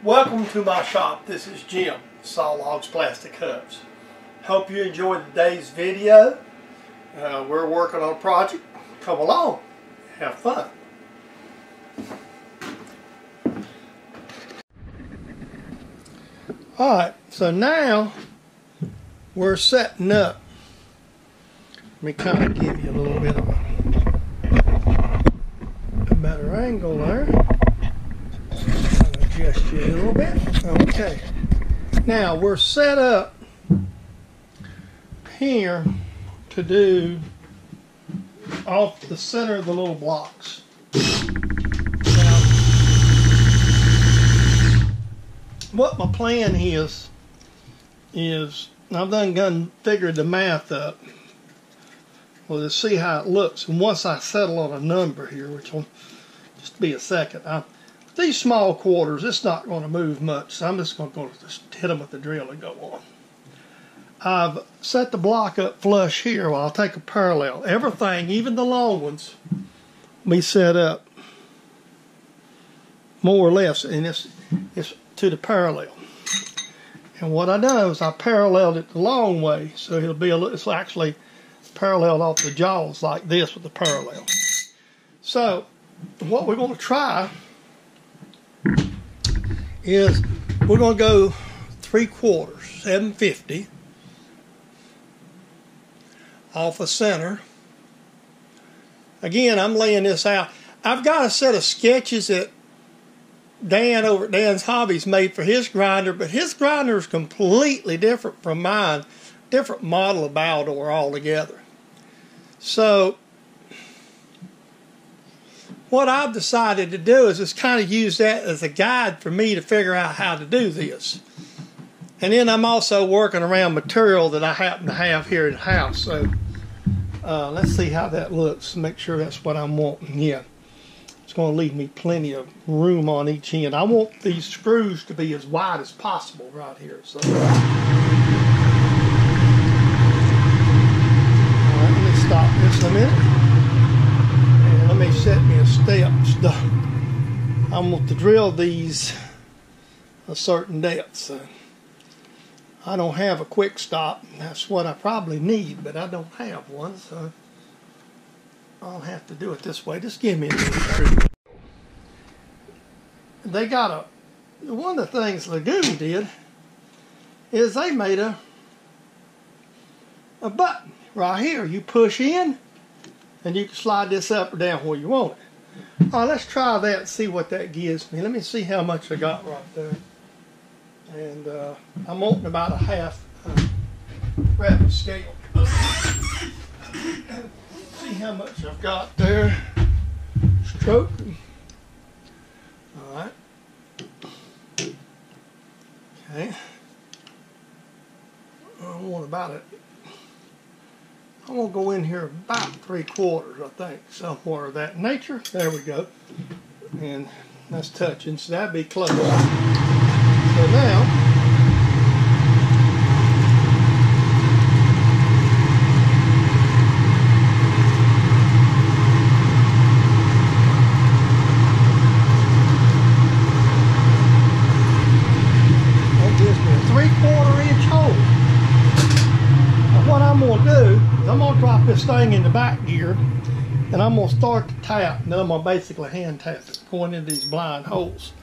Welcome to my shop. This is Jim, Saw Logs Plastic Hubs. Hope you enjoyed today's video. We're working on a project. Come along, have fun. Alright, so now we're setting up. Let me kind of give you a little bit of a better angle there. Adjust you a little bit. Okay. Now we're set up here to do off the center of the little blocks. Now, what my plan is I've figured the math up. Well, to see how it looks, and once I settle on a number here, which will just be a second. These small quarters, it's not going to move much, so I'm just going to just hit them with the drill and go on. I've set the block up flush here. Well, I'll take a parallel. Everything, even the long ones, will be set up more or less, and it's to the parallel. And what I done is I paralleled it the long way, so it'll be it's actually paralleled off the jaws like this with the parallel. So what we're going to try is we're going to go 3/4, 750 off a center. Again, I'm laying this out. I've got a set of sketches that Dan over at Dan's Hobbies made for his grinder, but his grinder is completely different from mine. Different model of Baldor altogether. So what I've decided to do is just kind of use that as a guide for me to figure out how to do this. And then I'm also working around material that I happen to have here at the house. So let's see how that looks. Make sure that's what I'm wanting. Yeah, it's going to leave me plenty of room on each end. I want these screws to be as wide as possible right here. So, all right, let me stop this a minute. Let me set me a step. I'm going to drill these a certain depth. So I don't have a quick stop. That's what I probably need, but I don't have one, so I'll have to do it this way. Just give me a minute. They got one of the things Lagoon did is they made a button right here. You push in, and you can slide this up or down where you want it. All right, let's try that and see what that gives me. Let me see how much I got right there. And I'm wanting about a half rapid scale. See how much I've got there. Stroke. All right. Okay. I want about it. I'm going to go in here about 3/4, I think, somewhere of that nature. There we go. And that's touching, so that'd be close. So now, that gives me a 3/4 inch hole. What I'm going to do is I'm going to drop this thing in the back gear, and I'm going to start the tap, and then I'm going to basically hand tap it, going into these blind holes.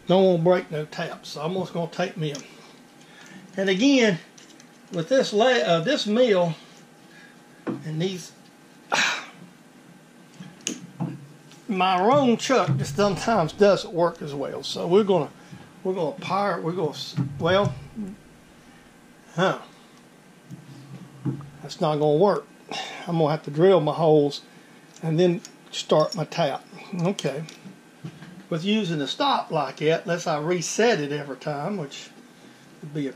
Don't want to break no taps, so I'm just going to take me in. And again, with this this mill and these, my own chuck just sometimes doesn't work as well. So we're gonna power. That's not going to work. I'm going to have to drill my holes and then start my tap. Okay. With using a stop like that, unless I reset it every time, which would be a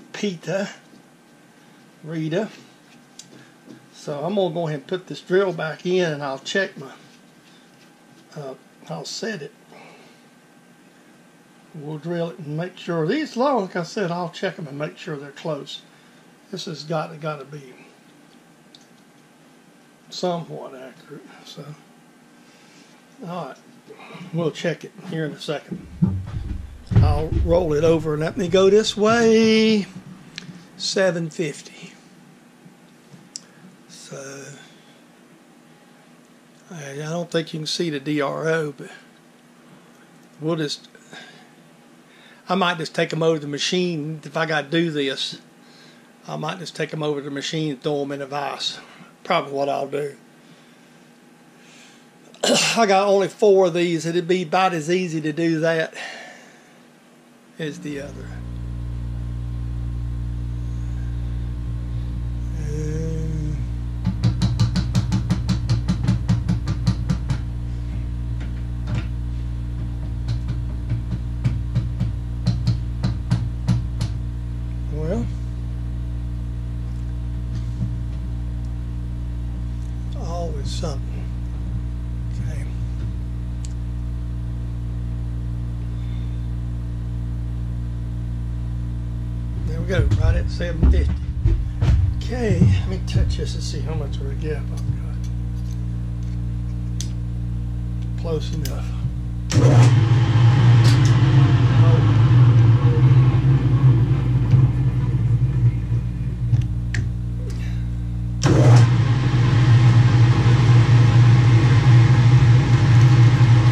Rita. So I'm going to go ahead and put this drill back in, and I'll check my, I'll set it. We'll drill it and make sure. These long, like I said, I'll check them and make sure they're close. This has got to be somewhat accurate. So, all right, we'll check it here in a second. I'll roll it over and let me go this way. 750. So I don't think you can see the DRO, but we'll just, I might just take them over to the machine. If I got to do this, I might just take them over to the machine and throw them in a vise. Probably what I'll do. I got only 4 of these. It'd be about as easy to do that as the other. Well, always something. Okay. There we go, right at 750. Okay, let me touch this and see how much of a gap I've got. Close enough.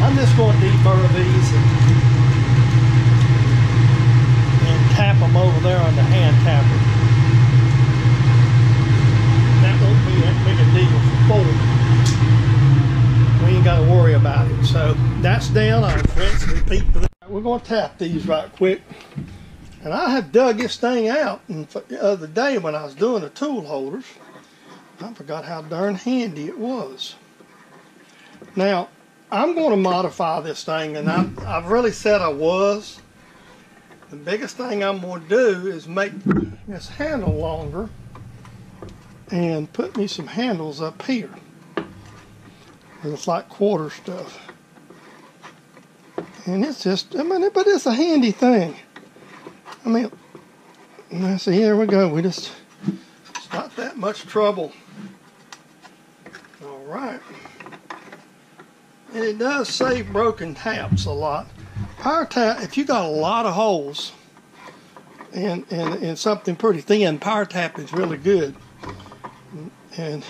I'm just going to deburr these and tap them over there on the hand tapper. That won't be that big a deal for 4. We ain't got to worry about it. So that's down. I'll rinse and repeat for that. We're going to tap these right quick. And I had dug this thing out the other day when I was doing the tool holders. I forgot how darn handy it was. Now, I'm going to modify this thing, and I've really said I was. The biggest thing I'm going to do is make this handle longer and put me some handles up here. It's like quarter stuff. And it's just, I mean, but it's a handy thing. I mean, see, here we go. It's not that much trouble. All right. And it does save broken taps a lot. Power tap, if you got a lot of holes and something pretty thin, power tap is really good. And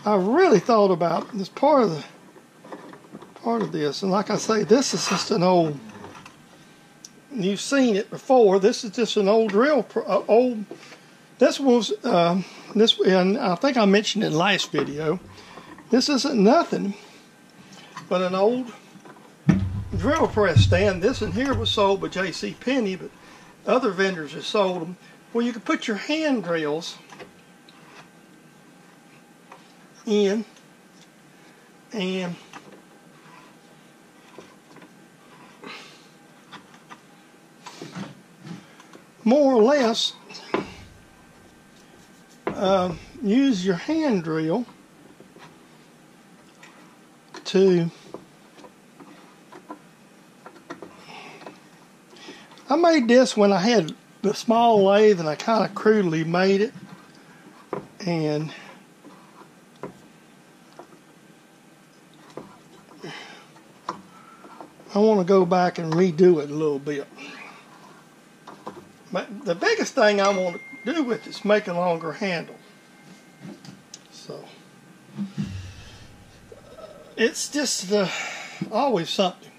I really thought about this part of this, and like I say, this is just an old. You've seen it before. This is just an old drill. This was this, and I think I mentioned it in the last video. This isn't nothing but an old drill press stand. This in here was sold by J.C. Penney, but other vendors have sold them, where you can put your hand drills in and more or less use your hand drill to, I made this when I had the small lathe, and I kind of crudely made it, and I want to go back and redo it a little bit. But the biggest thing I want to do with it is make a longer handle. So it's just always something.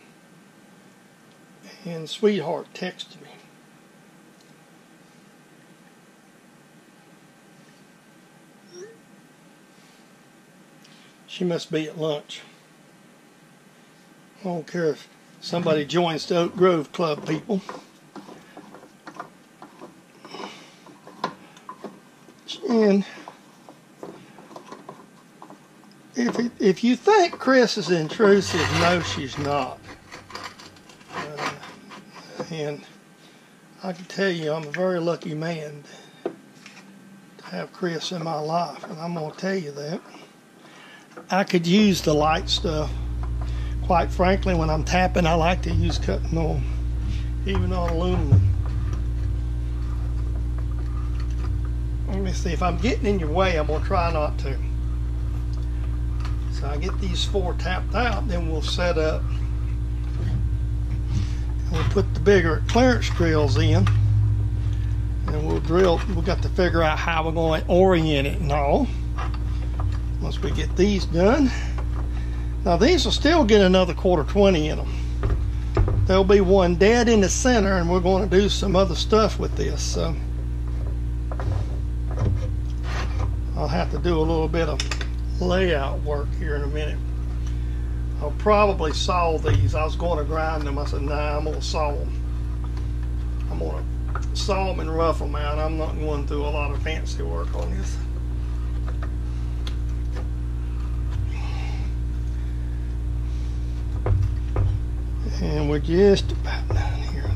And Sweetheart texted me. She must be at lunch. I don't care if somebody joins the Oak Grove Club, people. And if you think Chris is intrusive, no, she's not. And I can tell you, I'm a very lucky man to have Chris in my life, and I'm going to tell you that. I could use the light stuff. Quite frankly, when I'm tapping, I like to use cutting on, even on aluminum. Let me see, if I'm getting in your way, I'm going to try not to. So I get these 4 tapped out, then we'll set up. we'll put the bigger clearance drills in, and we'll drill. We got to figure out how we're going to orient it and all. Once we get these done, now these will still get another 1/4-20 in them. There'll be one dead in the center, and we're going to do some other stuff with this. So I'll have to do a little bit of layout work here in a minute. I'll probably saw these. I was going to grind them. I said, nah, I'm going to saw them. I'm going to saw them and rough them out. I'm not going through a lot of fancy work on this. And we're just about done here.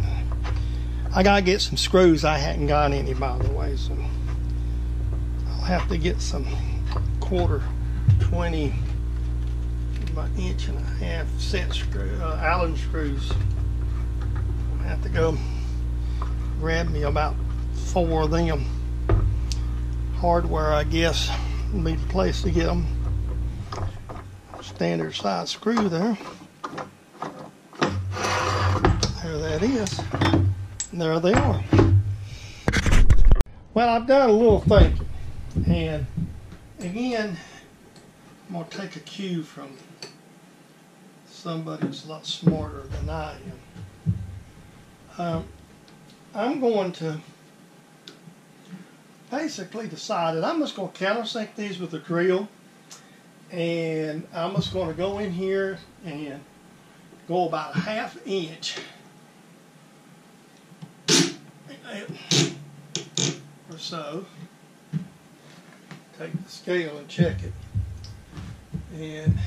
I got to get some screws. I hadn't got any, by the way, so I'll have to get some 1/4-20 about 1.5 set screw, Allen screws. I'll have to go grab me about 4 of them. Hardware, I guess, would be the place to get them. Standard size screw there. There that is. And there they are. Well, I've done a little thinking, and again, I'm going to take a cue from somebody who's a lot smarter than I am. I'm going to basically decide that I'm just going to countersink these with a drill, and I'm just going to go in here and go about 1/2 inch or so. Take the scale and check it, and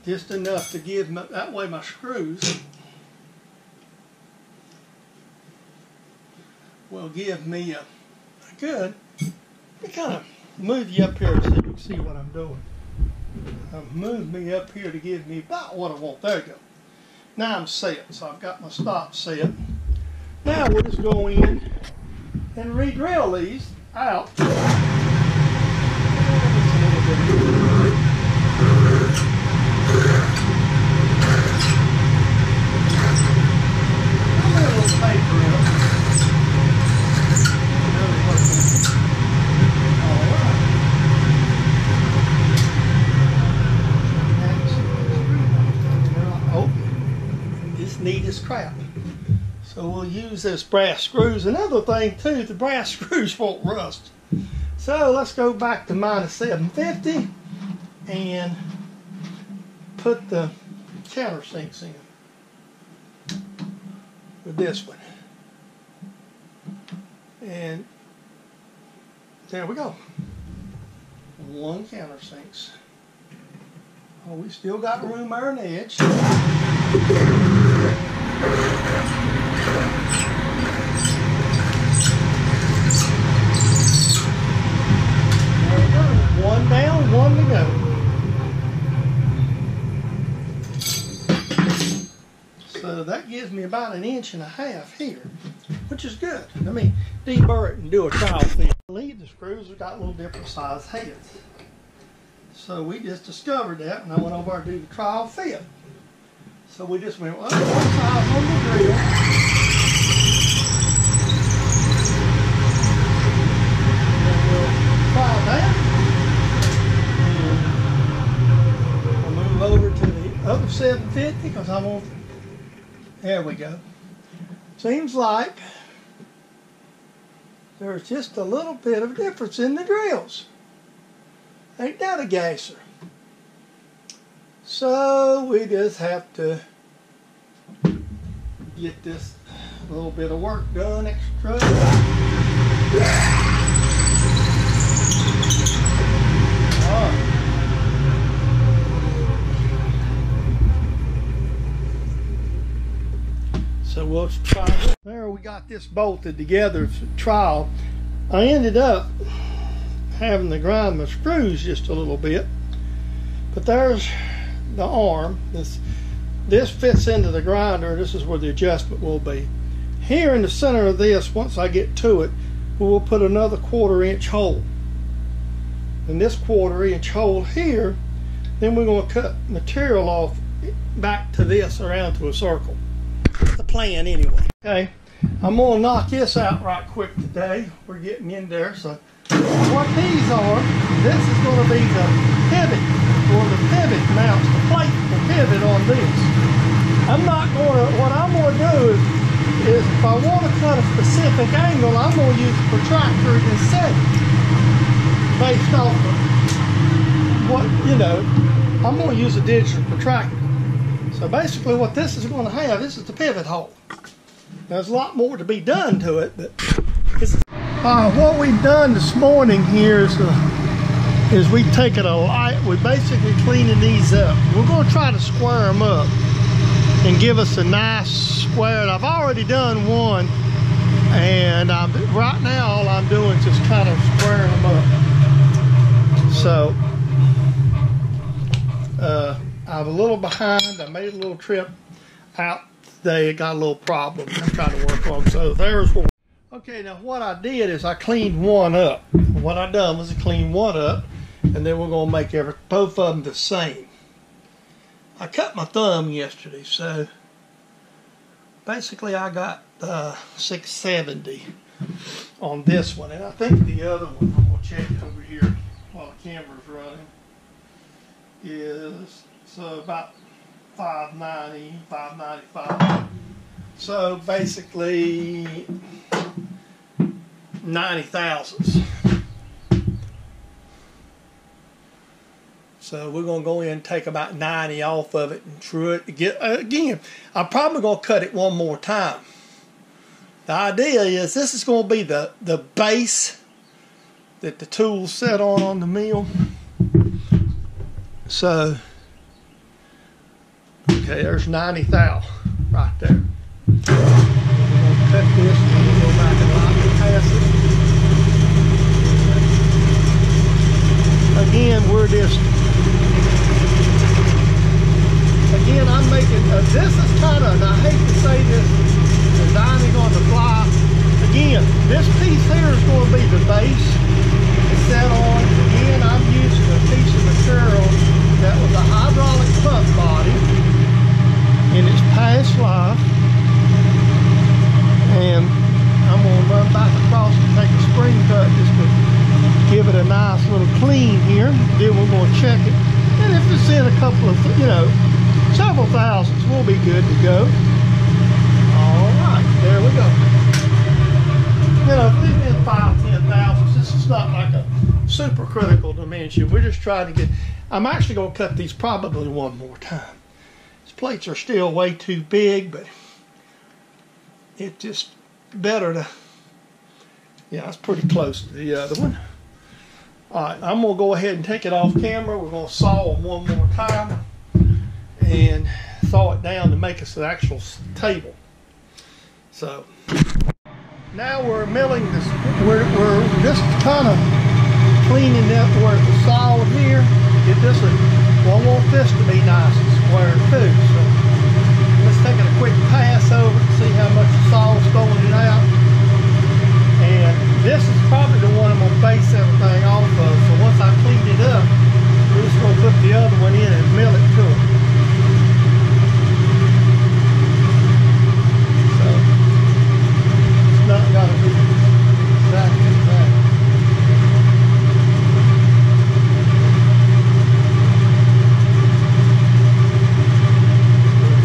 just enough to give me, that way my screws will give me a good, let me kind of move you up here so you can see what I'm doing. Move me up here to give me about what I want. There you go. Now I'm set, so I've got my stop set. Now we'll just go in and re-drill these out. Neat as crap. So we'll use those brass screws. Another thing too, the brass screws won't rust. So let's go back to -750 and put the countersinks in with this one. And there we go. 1 countersinks. Oh, we still got room there on the edge. One down, 1 to go. So that gives me about 1.5 inches here, which is good. Let me deburr it and do a trial fit. The screws have got a little different size heads. So we just discovered that, and I went over to do the trial fit. So we just went up 1 size on the drill. And we'll try that. And we'll move over to the other 750 because I want. There we go. Seems like there's just a little bit of difference in the drills. Ain't that a gasser? So we just have to get this little bit of work done extra. So we'll try it. There, we got this bolted together for trial. I ended up having to grind my screws just a little bit, but there's the arm. This fits into the grinder. This is where the adjustment will be. Here in the center of this, once I get to it, we'll put another 1/4 inch hole. And this 1/4 inch hole here, then we're going to cut material off back to this around to a circle. That's the plan anyway. Okay, I'm gonna knock this out right quick today. We're getting in there. So what these are, this is gonna be the pivot, or the pivot mounts, the plate to pivot on this. What I'm gonna do is if I want to cut a specific angle, I'm gonna use a protractor and set it based off of what, I'm gonna use a digital protractor. So basically what this is going to have, this is the pivot hole. There's a lot more to be done to it, but what we've done this morning here is we've taken we're basically cleaning these up. We're going to try to square them up and give us a nice square. And I've already done one, and right now all I'm doing is just kind of squaring them up. So I'm a little behind. I made a little trip out today. It got a little problem. I'm trying to work on. So there's what. Okay, now what I did is I cleaned one up. What I done was I cleaned one up, and then we're gonna make both of them the same. I cut my thumb yesterday, so basically I got 670 on this one, and I think the other one I'm gonna check over here while the camera's running is about 590, 595. So basically 90 thousandths. So we're going to go in and take about 90 off of it and true it. Again, I'm probably going to cut it one more time. The idea is this is going to be the base that the tool's set on the mill. So, okay, there's 90 thou right there. We're going to cut this and go back and lightly pass it. Again, I'm making, this is kind of, and I hate to say this, designing on the fly. Again, this piece here is going to be the base to set on. Again, I'm using a piece of material that was a hydraulic pump body in its past life. And I'm going to run back across and take a spring cut just to give it a nice little clean here. Then we're going to check it. And if it's in a couple of, several thousandths, we'll be good to go. All right, there we go. If it's in 5-10 thousandths, this is not like a super critical dimension. We're just trying to get, I'm actually going to cut these probably one more time. These plates are still way too big, but it's just better to, it's pretty close to the other one. All right, I'm going to go ahead and take it off camera. We're going to saw them one more time and thaw it down to make us an actual table. So now we're milling this. We're just kind of cleaning up where it was sawed here. Get this one. Well, I want this to be nice and square too. So let's take a quick pass over to see how much the saw's going out. And this is probably the one I'm going to base everything off of. So once I clean it up, we're just going to put the other one in and mill it to it. So it's not got to be exactly that.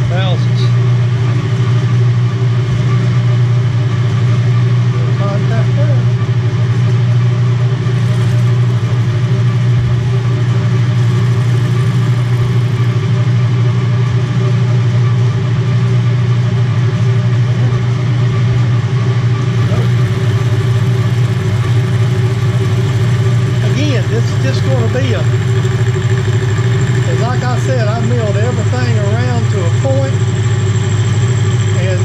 Thousands. Contact there. This is just going to be like I said, I milled everything around to a point, and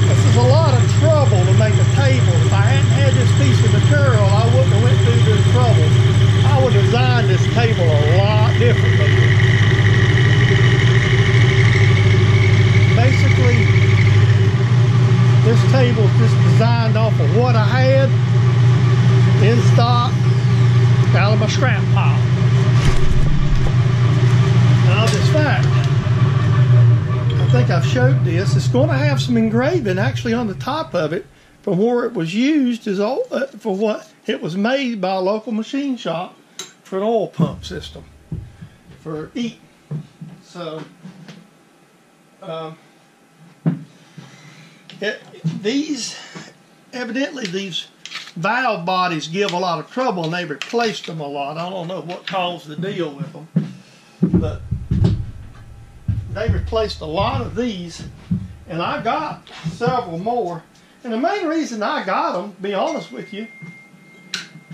this is a lot of trouble to make a table. If I hadn't had this piece of material, I wouldn't have went through this trouble. I would have designed this table a lot differently. Basically, this table is just designed off of what I had in stock out of my scrap pile. Now this fact, think I've showed this. It's going to have some engraving actually on the top of it from where it was used as for what it was made by a local machine shop for an oil pump system for eating. So evidently these valve bodies give a lot of trouble, and they replaced them a lot. I don't know what caused the deal with them, but they replaced a lot of these, and I got several more. And the main reason I got them, to be honest with you,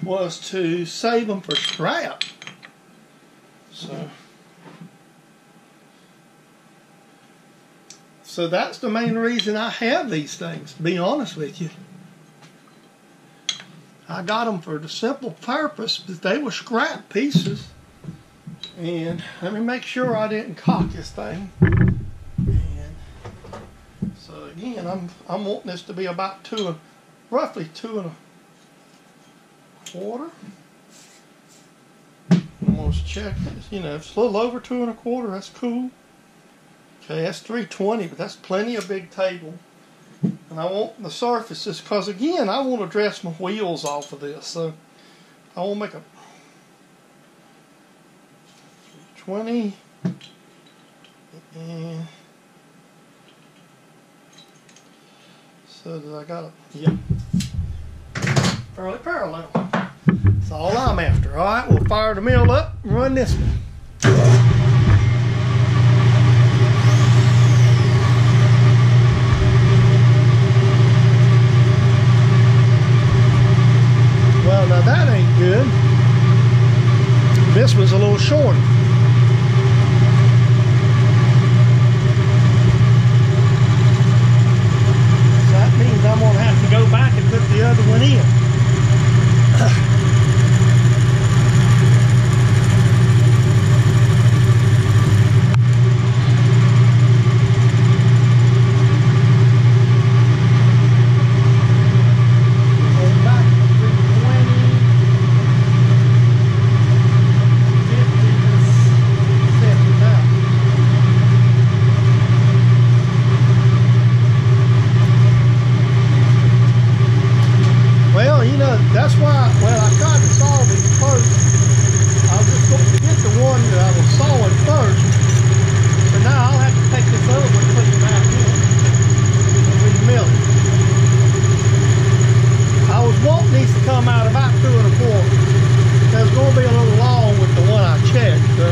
was to save them for scrap. So that's the main reason I have these things, to be honest with you. I got them for the simple purpose that they were scrap pieces. And let me make sure I didn't cock this thing. And so again, I'm wanting this to be about roughly 2 1/4. I'm going to check this. You know, if it's a little over 2 1/4, that's cool. Okay, that's 320, but that's plenty of big table. And I want the surfaces, because again, I want to dress my wheels off of this. So I want to make a 20 and so that I got fairly parallel. That's all I'm after. All right, we'll fire the mill up and run this one. Well, now that ain't good. This one's a little shorter. So that means I'm going to have to go back and put the other one in. That's why, well, I tried to saw these first. I was just going to get the one that I was sawing first. But now I'll have to take this other one and put it back in and re-mill it. I was wanting these to come out about 2 1/4. It was going to be a little long with the one I checked. So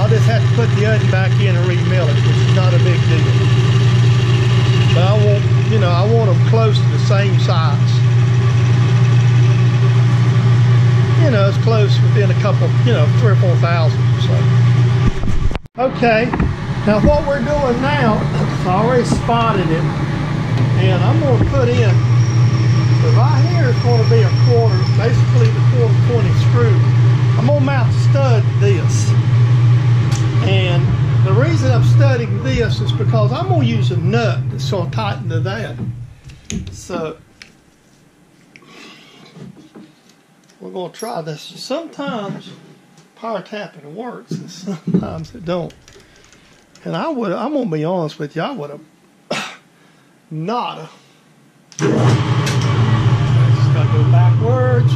I'll just have to put the other back in and re-mill it, which is not a big deal. But I want, you know, I want them close to the same size. You know, it's close within a couple, you know, 3,000 or 4,000 or so. Okay, now what we're doing now, I already spotted it, and I'm going to put in, so right here is going to be a quarter, basically the 1/4 screw. I'm going to mount the stud to this. And the reason I'm studying this is because I'm going to use a nut that's going to tighten to that. So we're going to try this. Sometimes power tapping works and sometimes it don't. And I'm going to be honest with you, I would have not. Just got to go backwards.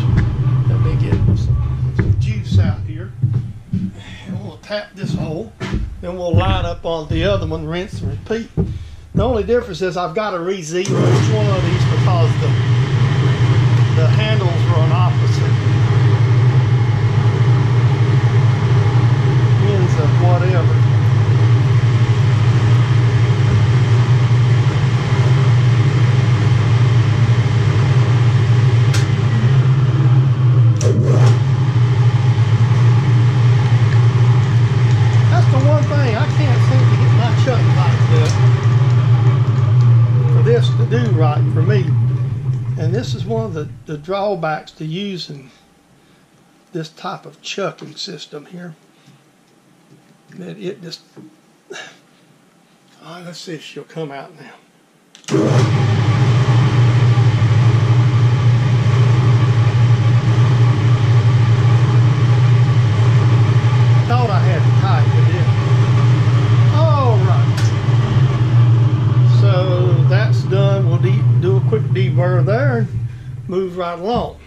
Let me get some juice out here. And we'll tap this hole. Then we'll line up on the other one, rinse and repeat. The only difference is I've got to re-zero each one of these because the handles are on opposite ends of whatever. That's the one thing I can't seem to get my chuck like that for this to do right for me. And this is one of the drawbacks to using this type of chucking system here. That it just, let's see if she'll come out now. Thought I had to tighten it in. quick deburr there and move right along.